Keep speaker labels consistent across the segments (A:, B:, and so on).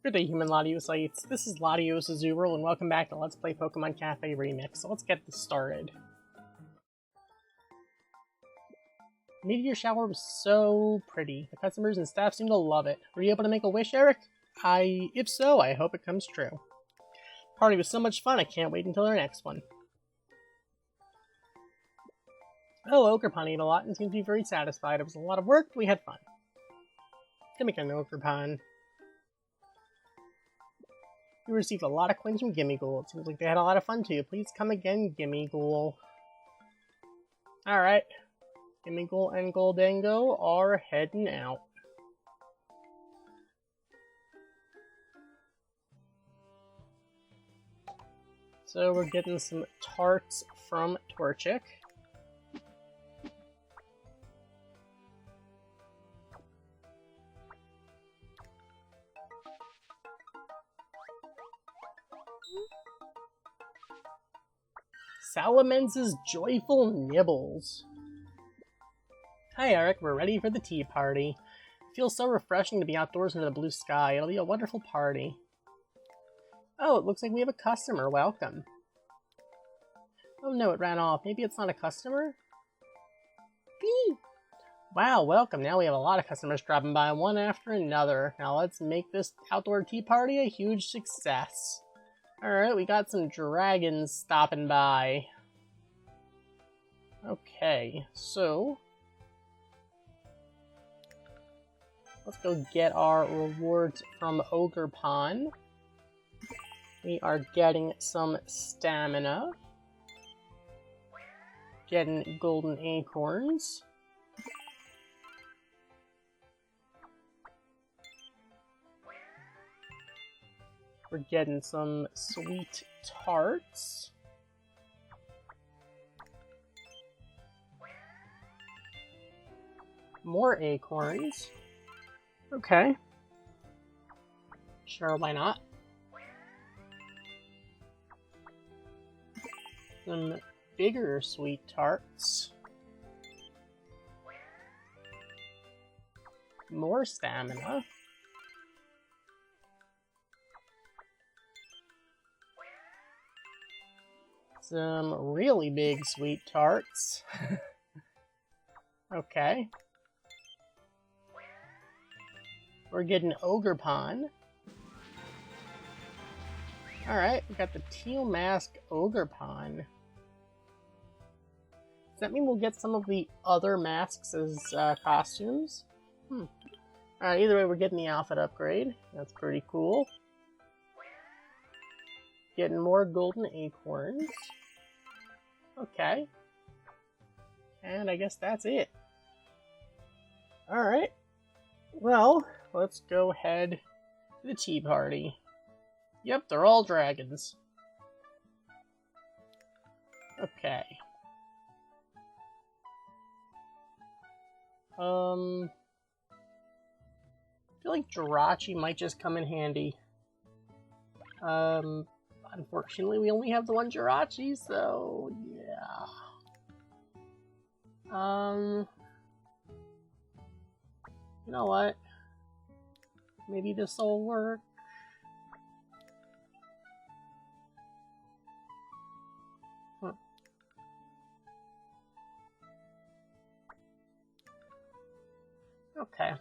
A: Good day, human Latiosites. This is LatiosAzurill, and welcome back to Let's Play Pokemon Cafe Remix. So let's get this started. Meteor shower was so pretty. The customers and staff seem to love it. Were you able to make a wish, Eric? If so, I hope it comes true. Party was so much fun, I can't wait until our next one. Oh, Ogerpon ate a lot and seemed to be very satisfied. It was a lot of work, but we had fun. Give me an Ogerpon. We received a lot of coins from Gimmighoul. It seems like they had a lot of fun too. Please come again, Gimmighoul. Alright. Gimmighoul and Goldango are heading out. So we're getting some tarts from Torchic. Salamence's Joyful Nibbles. Hi Eric, we're ready for the tea party. It feels so refreshing to be outdoors under the blue sky. It'll be a wonderful party. Oh, it looks like we have a customer. Welcome. Oh no, it ran off. Maybe it's not a customer? Beep! Wow, welcome. Now we have a lot of customers dropping by, one after another. Now let's make this outdoor tea party a huge success. Alright, we got some dragons stopping by. Okay, so let's go get our rewards from Ogerpon. We are getting some stamina. Getting golden acorns. We're getting some sweet tarts. More acorns. Okay. Sure, why not? Some bigger sweet tarts. More stamina. Some really big sweet tarts. Okay. We're getting Ogerpon. Alright, we got the Teal Mask Ogerpon. Does that mean we'll get some of the other masks as costumes? Alright, either way, we're getting the outfit upgrade. That's pretty cool. Getting more golden acorns. Okay. And I guess that's it. Alright. Well, let's go head to the tea party. Yep, they're all dragons. Okay. I feel like Jirachi might just come in handy. Unfortunately, we only have the one Jirachi, so yeah. You know what? Maybe this'll work. Okay.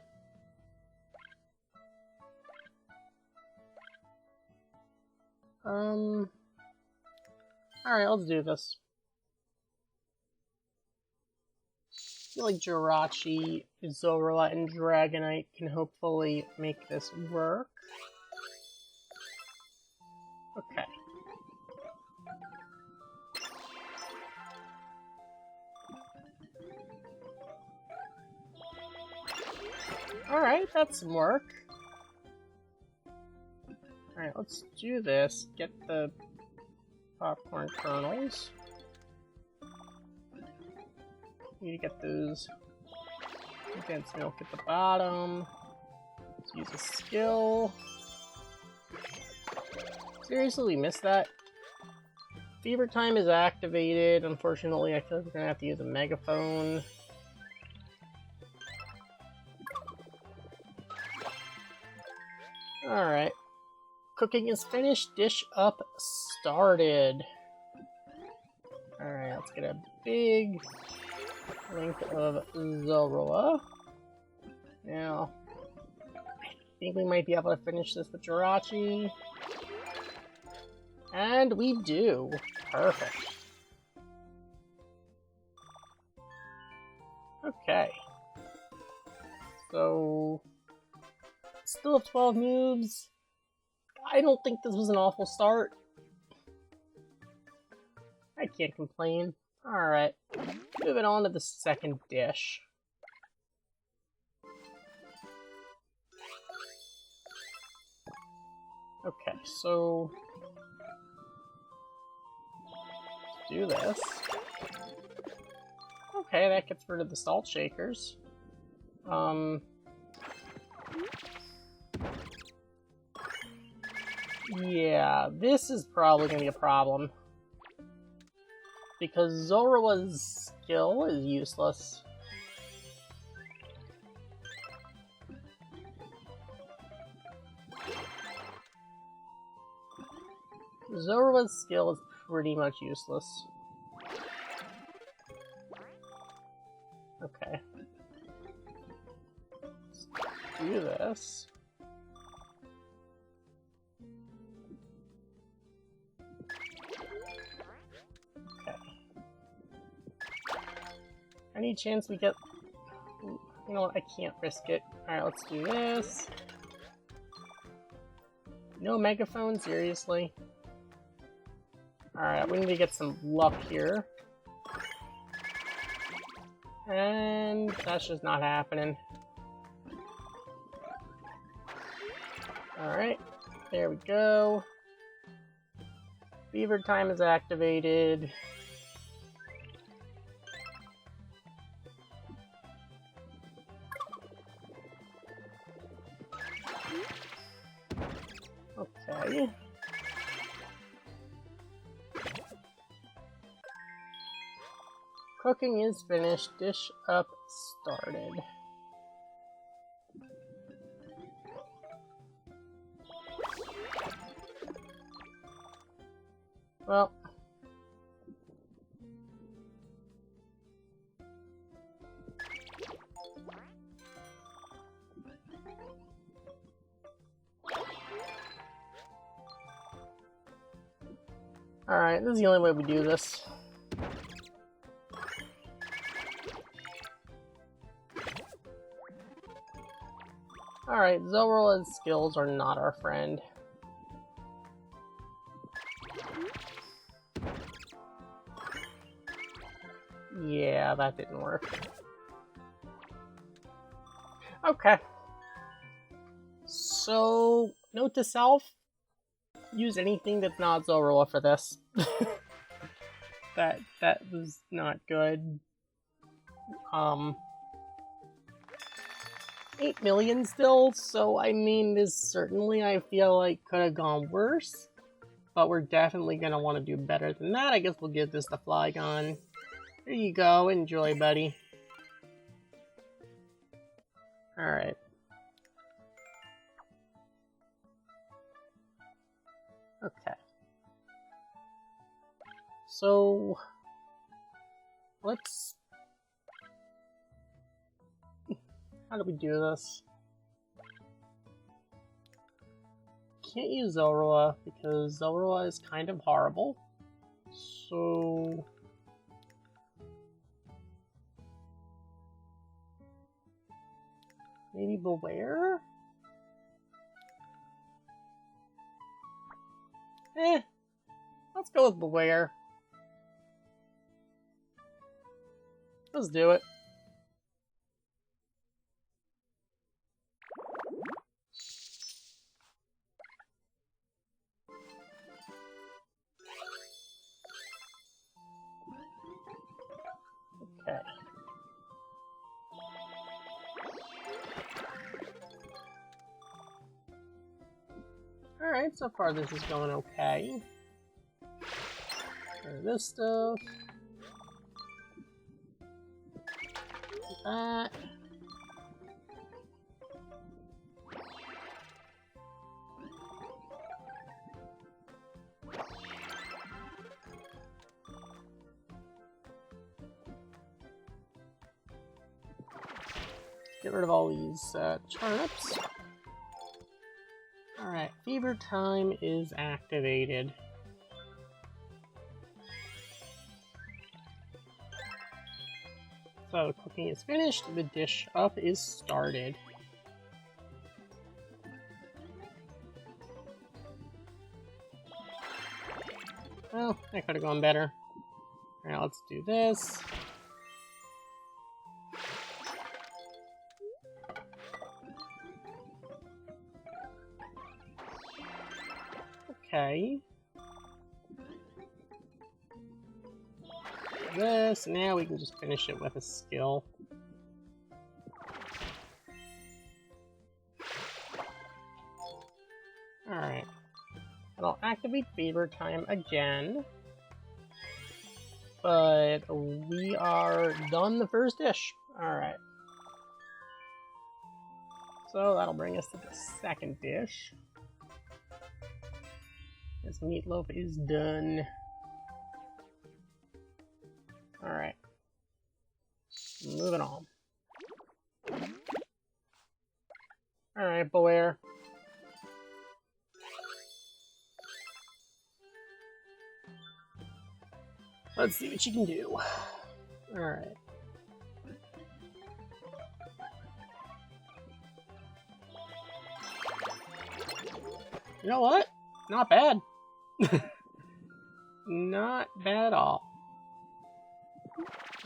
A: Alright, let's do this. I feel like Jirachi, Zorua, and Dragonite can hopefully make this work. Okay. Alright, that's some work. Alright, let's do this. Get the popcorn kernels. Need to get those condensed milk at the bottom. Let's use a skill. Seriously, we missed that? Fever Time is activated. Unfortunately, I feel like we're gonna have to use a megaphone. Alright. cooking is finished. Dish up started. Alright, let's get a big link of Zorua. Now, I think we might be able to finish this with Jirachi. And we do. Perfect. Okay. So, still have 12 moves. I don't think this was an awful start. I can't complain. Alright. Moving on to the second dish. Okay, so let's do this. Okay, that gets rid of the salt shakers. Yeah, this is probably gonna be a problem. Because Zorua's skill is useless. Zorua's skill is pretty much useless. Okay. Let's do this. Okay. Any chance we get... You know what, I can't risk it. Alright, let's do this. No megaphone, seriously? Alright, we need to get some luck here. And that's just not happening. Alright, there we go. Fever time is activated. Okay. Cooking is finished. Dish up started. Well. Alright, this is the only way we do this. Alright, Zorua's skills are not our friend. Yeah, that didn't work. Okay. So, note to self, use anything that's not Zorua for this. That was not good. 8 million still, so I mean, this certainly I feel like could have gone worse. But we're definitely gonna want to do better than that. I guess we'll give this the Flygon. Here you go, enjoy, buddy. Alright. Okay. So, let's... How do we do this? Can't use Zorua because Zorua is kind of horrible. So... Maybe Beware? Let's go with Beware. Let's do it. Okay. Alright, so far this is going okay. This stuff. That. Get rid of all these turnips. Alright, fever time is activated. So, cooking is finished, the dish up is started. Well, that could have gone better. Alright, let's do this. Okay. This, now we can just finish it with a skill. Alright. I'll activate fever time again. But we are done the first dish. Alright. So that'll bring us to the second dish. This meatloaf is done. Alright. Moving on. Alright, Boer. Let's see what you can do. Alright. You know what? Not bad. Not bad at all.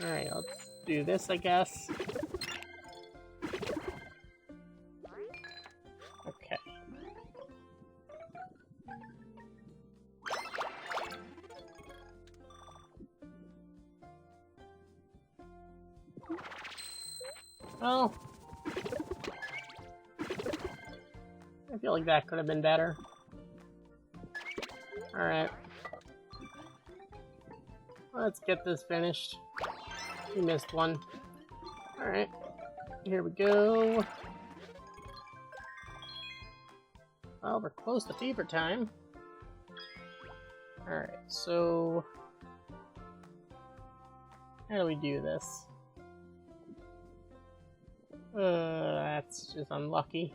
A: Alright, let's do this, I guess. Okay. Oh. I feel like that could have been better. Alright. Let's get this finished. We missed one. Alright. Here we go. Well, we're close to fever time. Alright, so... how do we do this? That's just unlucky.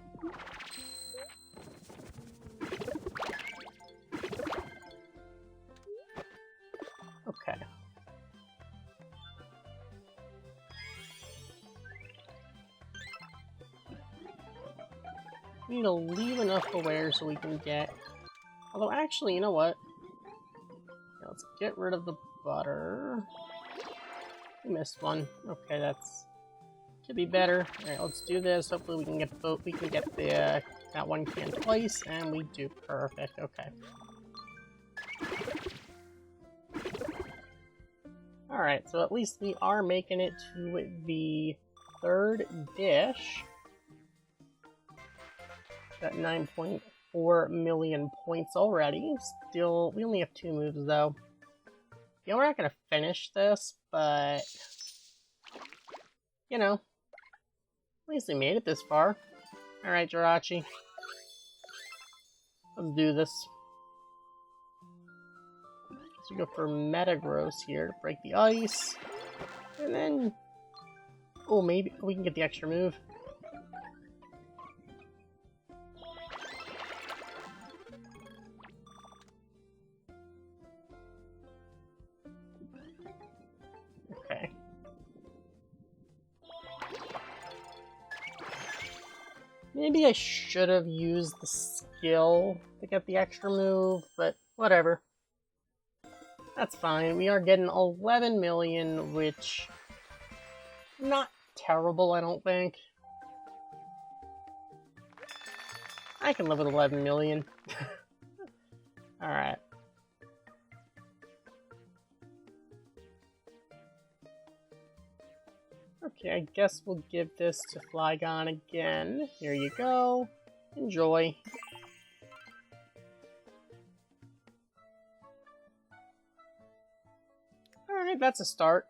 A: Okay. We need to leave enough aware so we can get... although, actually, you know what? Yeah, let's get rid of the butter. We missed one. Okay, that's... could be better. Alright, let's do this. Hopefully we can get both. We can get the that one can twice, and we do perfect. Okay. Alright, so at least we are making it to the third dish. Got 9.4 million points already. Still, we only have 2 moves though. Yeah, we're not gonna finish this, but you know, at least we made it this far. Alright, Jirachi. Let's do this. So we go for Metagross here to break the ice. And then... oh, maybe we can get the extra move. Okay. Maybe I should have used the skill to get the extra move, but whatever. That's fine. We are getting 11 million, which... not terrible, I don't think. I can live with 11 million. Alright. Okay, I guess we'll give this to Flygon again. Here you go. Enjoy. Alright, that's a start.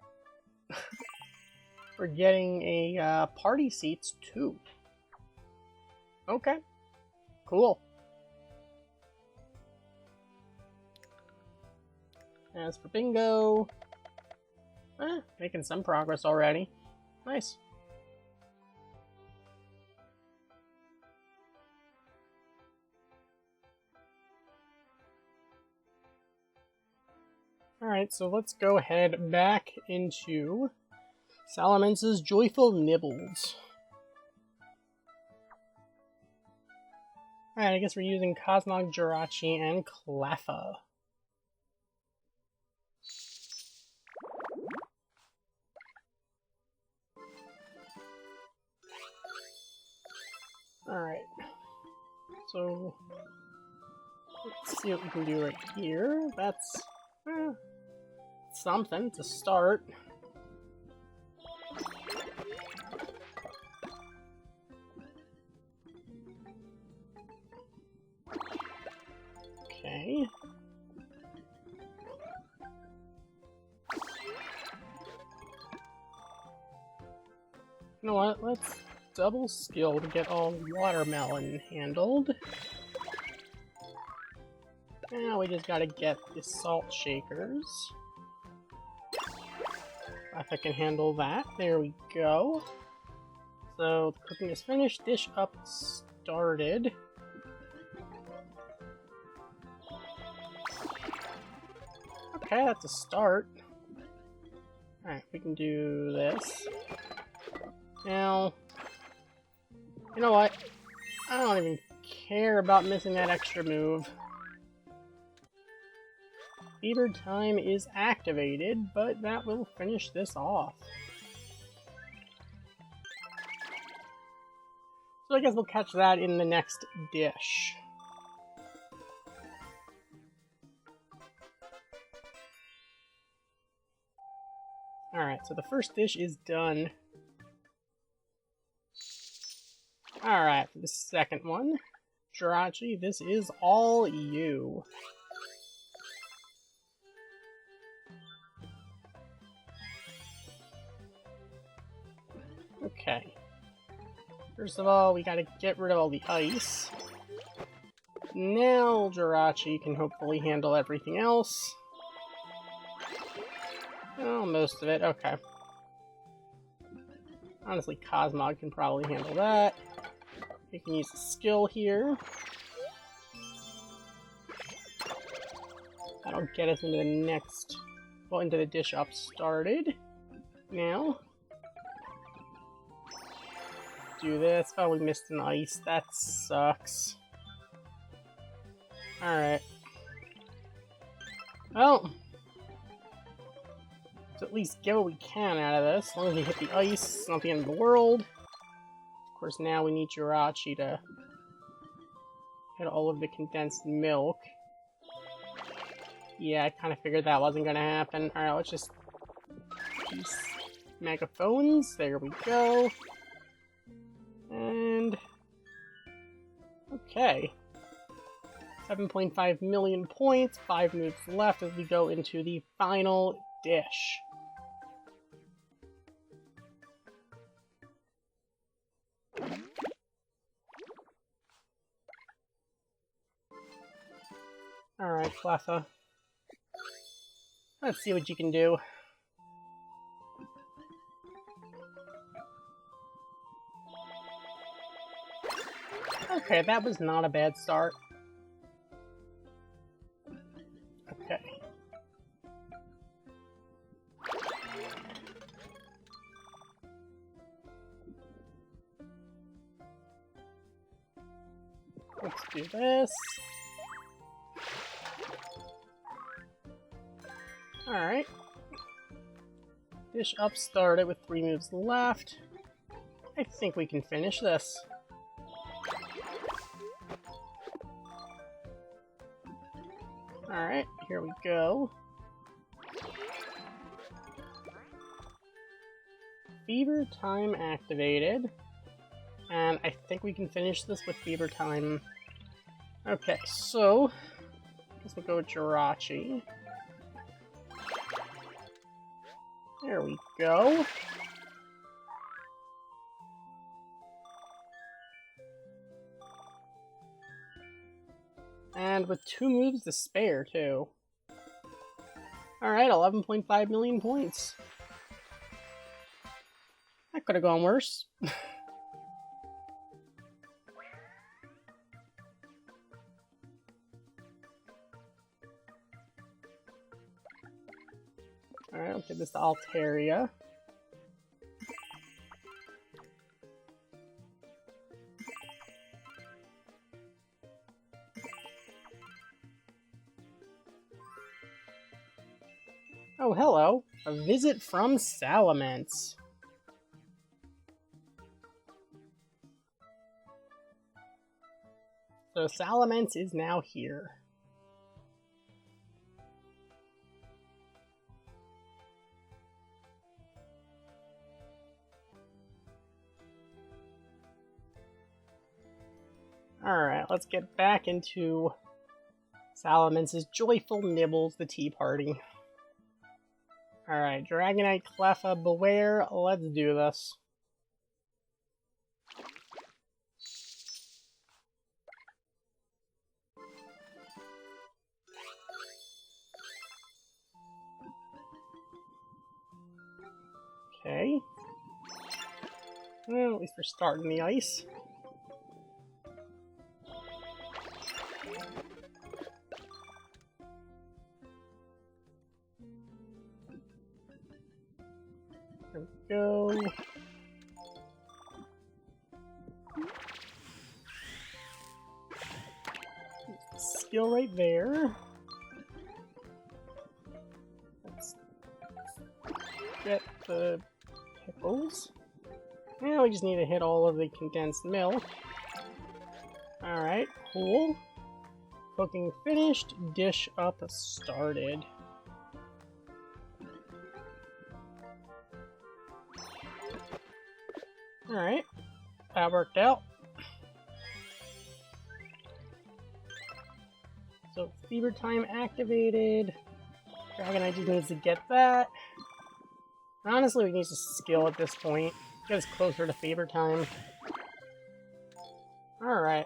A: We're getting a party seats too. Okay. Cool. As for bingo, making some progress already. Nice. Alright, so let's go ahead back into Salamence's Joyful Nibbles. Alright, I guess we're using Cosmog, Jirachi, and Cleffa. Alright, so let's see what we can do right here. That's something to start. Okay. You know what? Let's double skill to get all watermelon handled. Now we just gotta get the salt shakers. If I can handle that. There we go. So, the cooking is finished. Dish up started. Okay, that's a start. Alright, we can do this. Now, you know what? I don't even care about missing that extra move. Fever time is activated, but that will finish this off. So I guess we'll catch that in the next dish. Alright, so the first dish is done. Alright, for the second one, Jirachi, this is all you. Okay. First of all, we gotta get rid of all the ice. Now Jirachi can hopefully handle everything else. Oh, most of it, okay. Honestly, Cosmog can probably handle that. We can use a skill here. That'll get us into the next... well, into the dish up started. Now... do this. Oh, we missed an ice. That sucks. Alright. Well... let's at least get what we can out of this. As long as we hit the ice, it's not the end of the world. Of course, now we need Jirachi to hit all of the condensed milk. Yeah, I kind of figured that wasn't going to happen. Alright, let's just use megaphones. There we go. And... okay. 7.5 million points, 5 moves left as we go into the final dish. Alright, Cleffa. Let's see what you can do. Okay, that was not a bad start. Okay. Let's do this. Alright. Dish up started with 3 moves left. I think we can finish this. Alright, here we go. Fever time activated. And I think we can finish this with Fever time. Okay, so... I guess we'll go with Jirachi. There we go. And with 2 moves to spare, too. Alright, 11.5 million points. That could have gone worse. Alright, I'll give this to Altaria. Oh, hello. A visit from Salamence. So Salamence is now here. Alright, let's get back into Salamence's joyful nibbles, the tea party. Alright, Dragonite, Cleffa, beware, let's do this. Okay. Well, at least we're starting the ice. There we go. Skill right there. Let's get the pickles. Now we just need to hit all of the condensed milk. Alright, cool. Cooking finished, dish up started. Alright, that worked out. So, Fever Time activated. Dragonite just needs to get that. Honestly, we need to skill at this point. Get us closer to Fever Time. Alright.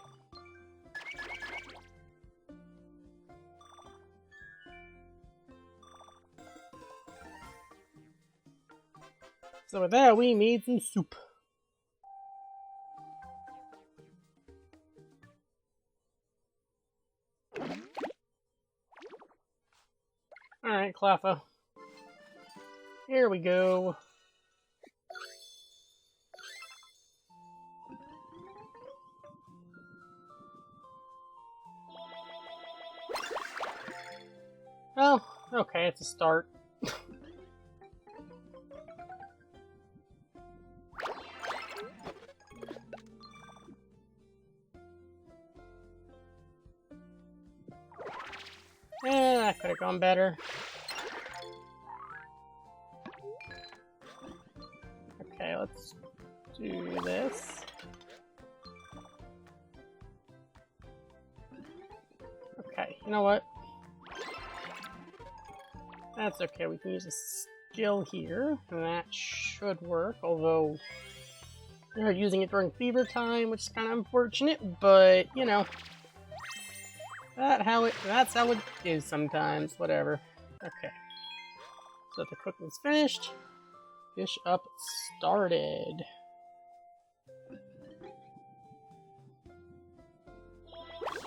A: So with that, we made some soup. Alright, Cleffa. Here we go. Oh, okay, it's a start. That could have gone better. Okay, let's do this. Okay, you know what? That's okay, we can use a skill here, and that should work, although we're using it during Fever Time, which is kind of unfortunate, but, you know, that's how it is sometimes, whatever. Okay, so the cooking's finished, dish up started.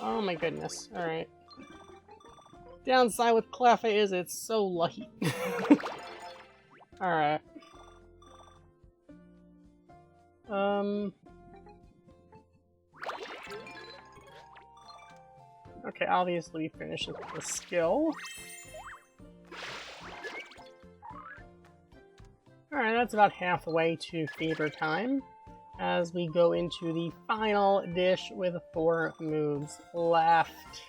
A: Oh my goodness, alright. Downside with Cleffa is it's so light. Alright. Okay, obviously we finished with the skill. Alright, that's about halfway to Fever Time, as we go into the final dish with 4 moves left.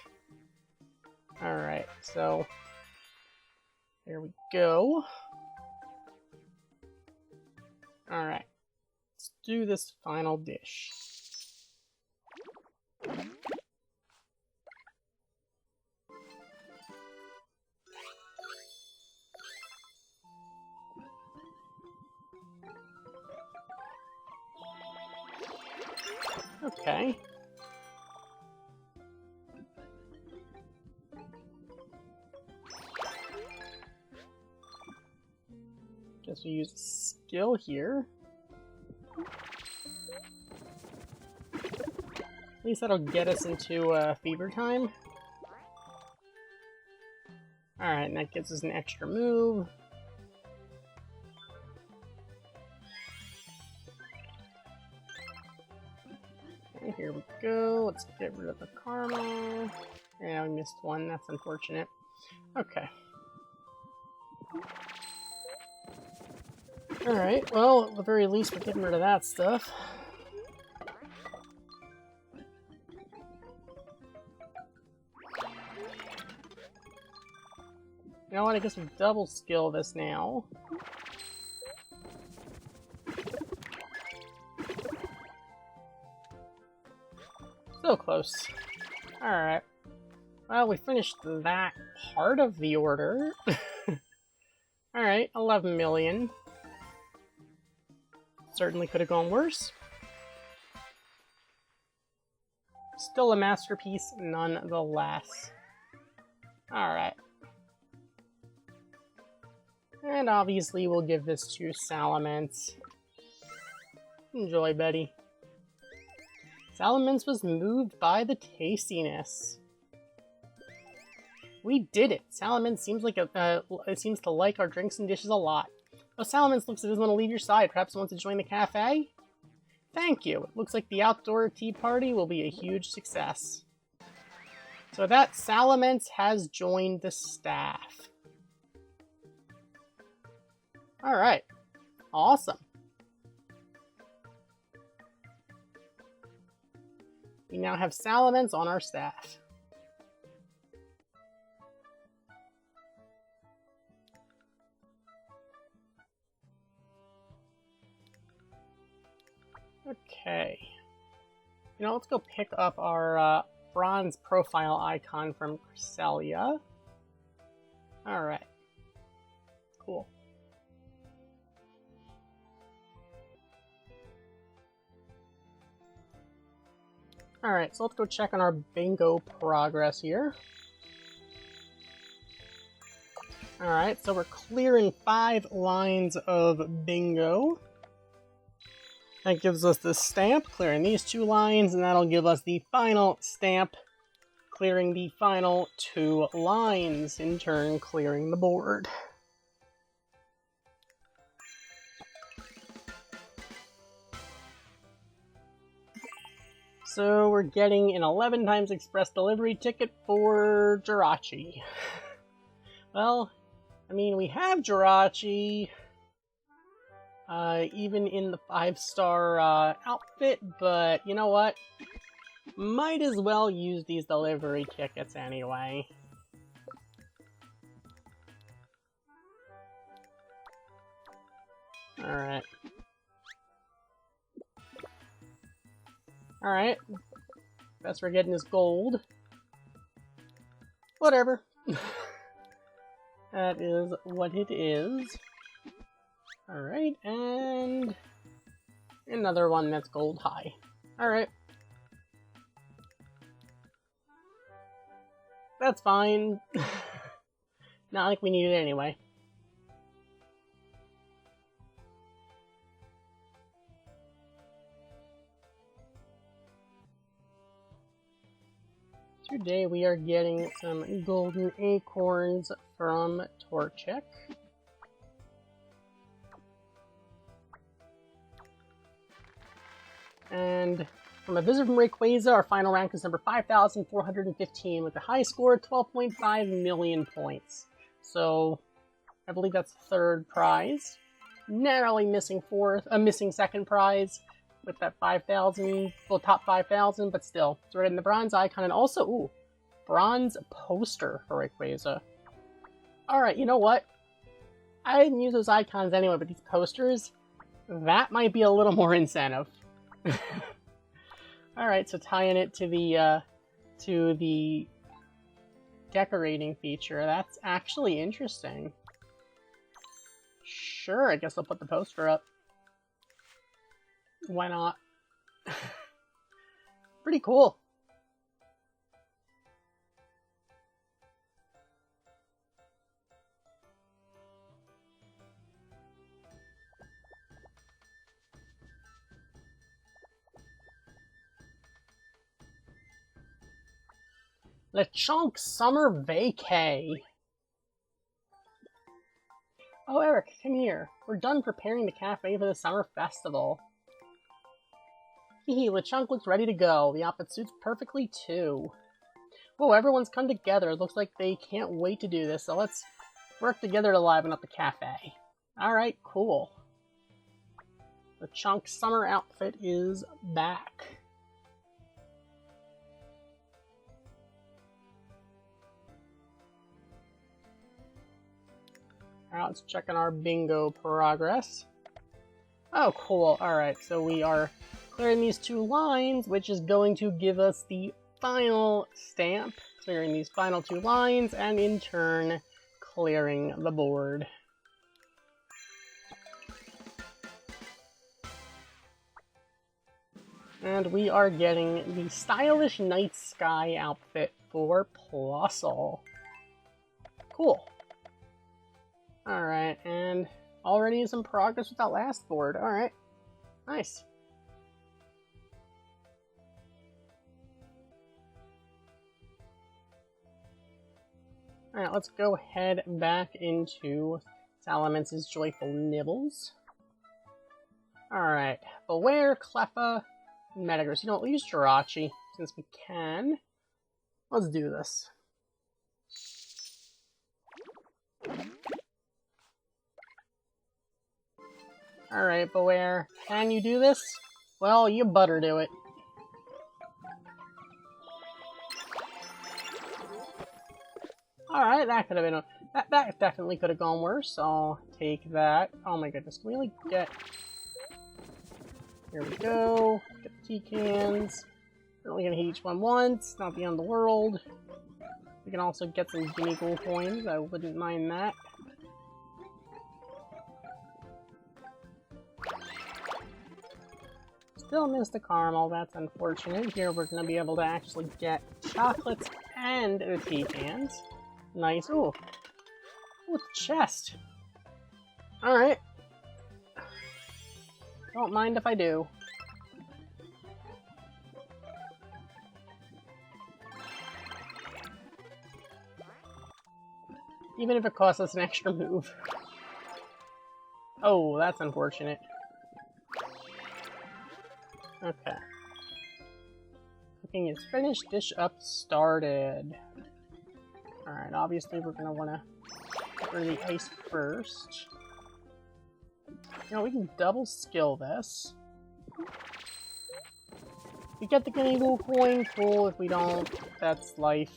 A: Alright, so here we go. Alright, let's do this final dish. Okay. Guess we use a skill here. At least that'll get us into Fever Time. Alright, and that gives us an extra move. here we go. Let's get rid of the caramel. Yeah, we missed one. That's unfortunate. Okay. Alright, well, at the very least, we're getting rid of that stuff. You know what? I guess we double skill this now. So close. Alright. Well, we finished that part of the order. Alright, 11 million. Certainly could have gone worse. Still a masterpiece, nonetheless. Alright. And obviously we'll give this to Salamence. Enjoy, Betty. Salamence was moved by the tastiness. We did it! Salamence seems like it seems to like our drinks and dishes a lot. Oh, Salamence looks like it doesn't want to leave your side. Perhaps it wants to join the cafe? Thank you. It looks like the outdoor tea party will be a huge success. So that Salamence has joined the staff. Alright. Awesome. We now have Salamence on our staff. Okay. You know, let's go pick up our bronze profile icon from Cresselia. Alright. Cool. Alright, so let's go check on our bingo progress here. Alright, so we're clearing 5 lines of bingo. That gives us the stamp, clearing these 2 lines, and that'll give us the final stamp, clearing the final 2 lines, in turn clearing the board. So we're getting an 11 times express delivery ticket for Jirachi. Well, I mean, we have Jirachi, even in the 5-star outfit, but you know what? Might as well use these delivery tickets anyway. Alright. Alright. Best we're getting is gold. Whatever. That is what it is. Alright, and another one that's gold high. Alright. That's fine. Not like we need it anyway. Today we are getting some golden acorns from Torchic. And from a visit from Rayquaza, our final rank is number 5,415 with a high score of 12.5 million points. So I believe that's the 3rd prize. Narrowly missing second prize with that 5,000, well, top 5,000, but still. So we're getting the bronze icon and also, ooh, bronze poster for Rayquaza. Alright, you know what? I didn't use those icons anyway, but these posters, that might be a little more incentive. Alright, so tying it to the decorating feature, that's actually interesting. Sure, I guess I'll put the poster up. Why not? Pretty cool. Lechonk Summer Vacay. Oh, Eric, come here. We're done preparing the cafe for the summer festival. Hehe, LeChunk looks ready to go. The outfit suits perfectly, too. Whoa, everyone's come together. It looks like they can't wait to do this, so let's work together to liven up the cafe. Alright, cool. LeChunk's summer outfit is back. Alright, let's check on our bingo progress. Oh, cool. Alright, so we are clearing these 2 lines, which is going to give us the final stamp. Clearing these final 2 lines, and in turn, clearing the board. And we are getting the stylish night sky outfit for Plusle. Cool. Alright, and already some progress with that last board. Alright. Nice. Alright, let's go head back into Salamance's Joyful Nibbles. Alright, Beware, Cleffa, Metagross. You know what, we'll use Jirachi, since we can. Let's do this. Alright, Beware. Can you do this? Well, you better do it. Alright, that could have been that definitely could have gone worse. I'll take that. Oh my goodness, can we like get... Here we go. Get the tea cans. We're only gonna hit each one once, not the end of the world. We can also get some Gimme Gold coins, I wouldn't mind that. Still missed the caramel, that's unfortunate. Here we're gonna be able to actually get chocolates and the tea cans. Nice. Ooh. Ooh, it's a chest. Alright. Don't mind if I do. Even if it costs us an extra move. Oh, that's unfortunate. Okay. Cooking is finished, dish up started. Alright, obviously we're gonna wanna get rid of the ice first. You know, we can double skill this. If we get the Gimme Gold coin, cool. If we don't, that's life.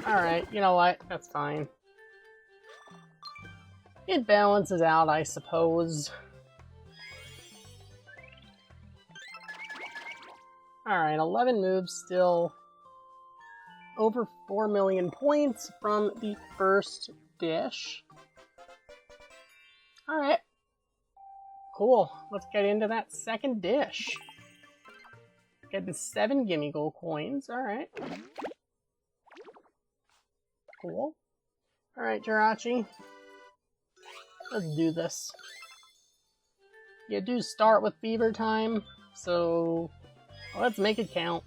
A: Alright, you know what? That's fine. It balances out, I suppose. Alright, 11 moves, still over 4 million points from the first dish. Alright. Cool. Let's get into that second dish. Get the 7 Gimme Gold coins. Alright. Cool. Alright, Jirachi. Let's do this. You do start with Fever Time, so let's make it count.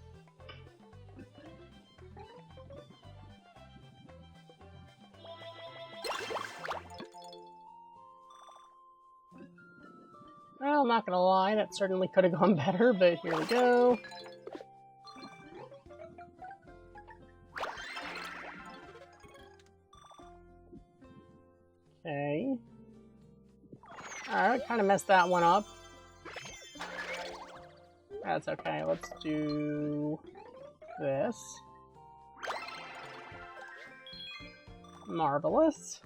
A: Well, I'm not gonna lie, that certainly could have gone better, but here we go. Okay. Alright, kind of messed that one up. That's okay, let's do this. Marvelous.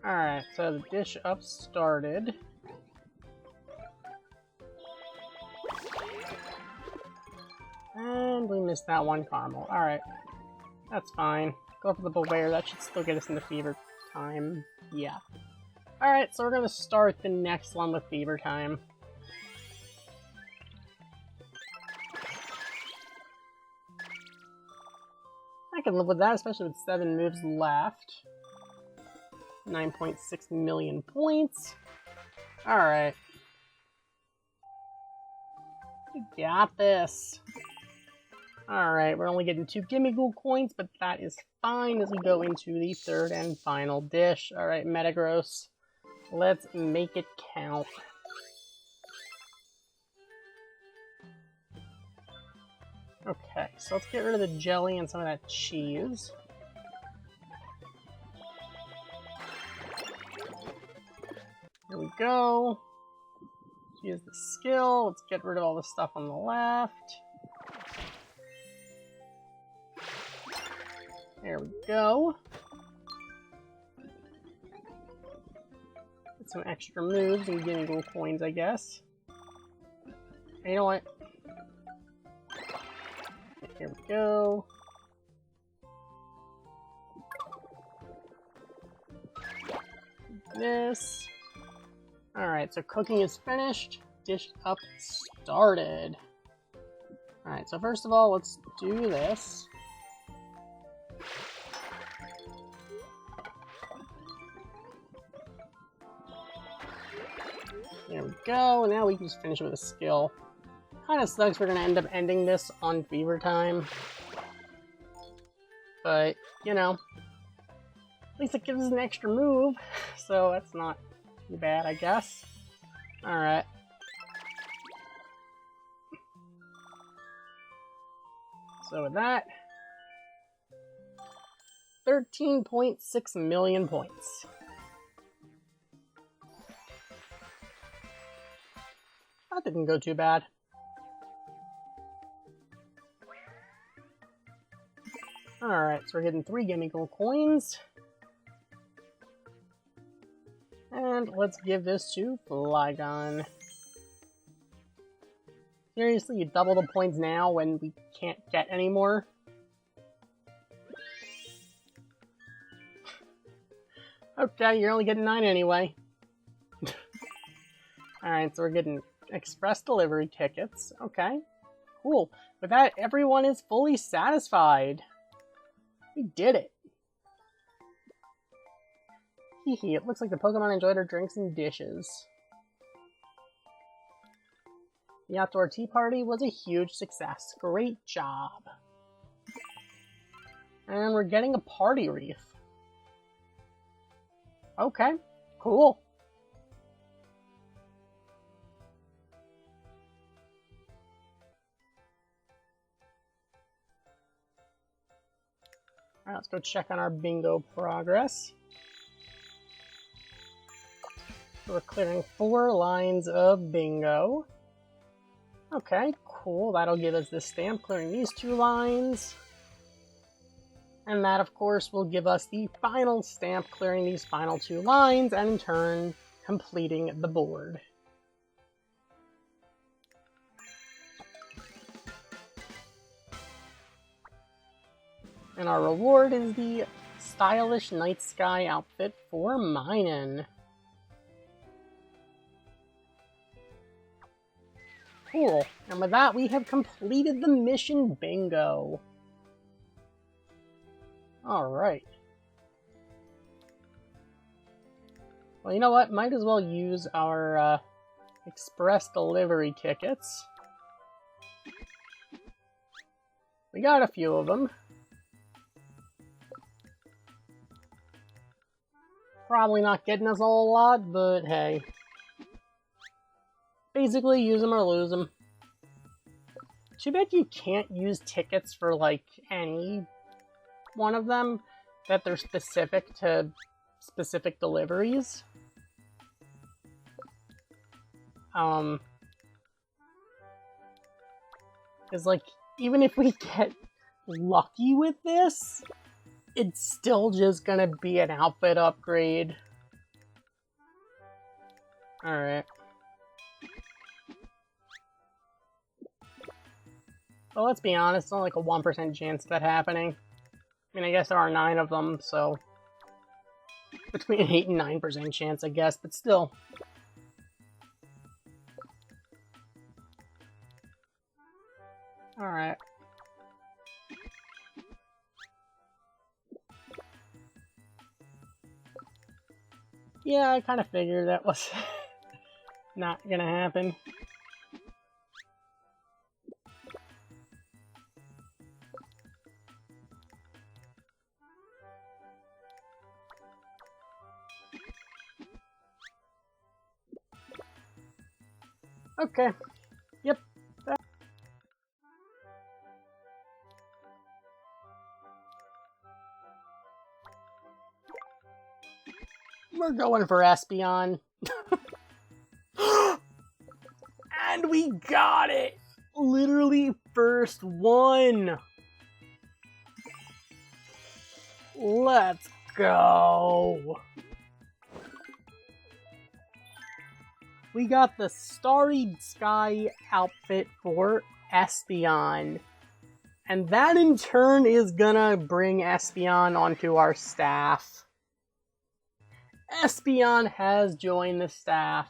A: Alright, so the dish up started. And we missed that one caramel. Alright. That's fine. Go for the Beware, that should still get us into Fever Time. Yeah. Alright, so we're gonna start the next one with Fever Time. I can live with that, especially with 7 moves left. 9.6 million points. Alright. You got this. Alright, we're only getting 2 Gimme Gold coins, but that is fine as we go into the third and final dish. Alright, Metagross. Let's make it count. Okay, so let's get rid of the jelly and some of that cheese. Here we go. Use the skill. Let's get rid of all the stuff on the left. There we go. Get some extra moves and guinea gold coins, I guess. You know what? Here we go. This. Alright, so cooking is finished. Dish up started. Alright, so first of all, let's do this. There we go, and now we can just finish with a skill. Kinda sucks we're gonna end up ending this on fever time. But, you know, at least it gives us an extra move, so that's not too bad, I guess. Alright. So with that, 13.6 million points. That didn't go too bad. Alright, so we're getting 3 gimme gold coins. And let's give this to Flygon. Seriously, you double the points now when we can't get any more? Okay, you're only getting 9 anyway. Alright, so we're getting express delivery tickets. Okay, cool. With that, everyone is fully satisfied. We did it. Hehe, it looks like the Pokemon enjoyed our drinks and dishes. The outdoor tea party was a huge success. Great job. And we're getting a party wreath. Okay, cool. Alright, let's go check on our bingo progress. So we're clearing 4 lines of bingo. Okay, cool. That'll give us this stamp, clearing these 2 lines. And that, of course, will give us the final stamp, clearing these final 2 lines, and in turn, completing the board. And our reward is the stylish night sky outfit for Minun. Cool. And with that, we have completed the mission bingo. Alright. Well, you know what? Might as well use our express delivery tickets. We got a few of them. Probably not getting us a whole lot, but hey. Basically, use them or lose them. Too bad you can't use tickets for, like, any one of them, that they're specific to specific deliveries. Because, like, even if we get lucky with this, it's still just gonna be an outfit upgrade. Alright. Well, let's be honest, it's only like a 1% chance of that happening. I mean, I guess there are 9 of them, so between an 8 and 9% chance, I guess, but still. Alright. Yeah, I kind of figured that was not gonna happen. Okay. Yep. We're going for Espeon. And we got it! Literally first one! Let's go! We got the Starry Sky outfit for Espeon. And that in turn is gonna bring Espeon onto our staff. Espeon has joined the staff.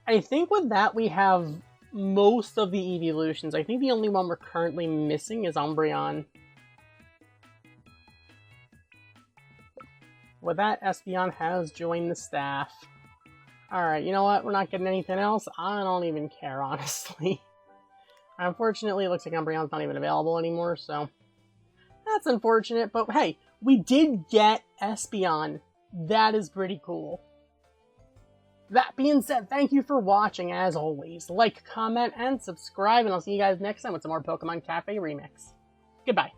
A: I think with that we have most of the evolutions. I think the only one we're currently missing is Umbreon. With that, Espeon has joined the staff. Alright, you know what? We're not getting anything else. I don't even care, honestly. Unfortunately, it looks like Umbreon's not even available anymore, so... That's unfortunate, but hey, we did get Espeon. That is pretty cool. That being said, thank you for watching, as always. Like, comment, and subscribe, and I'll see you guys next time with some more Pokemon Cafe Remix. Goodbye.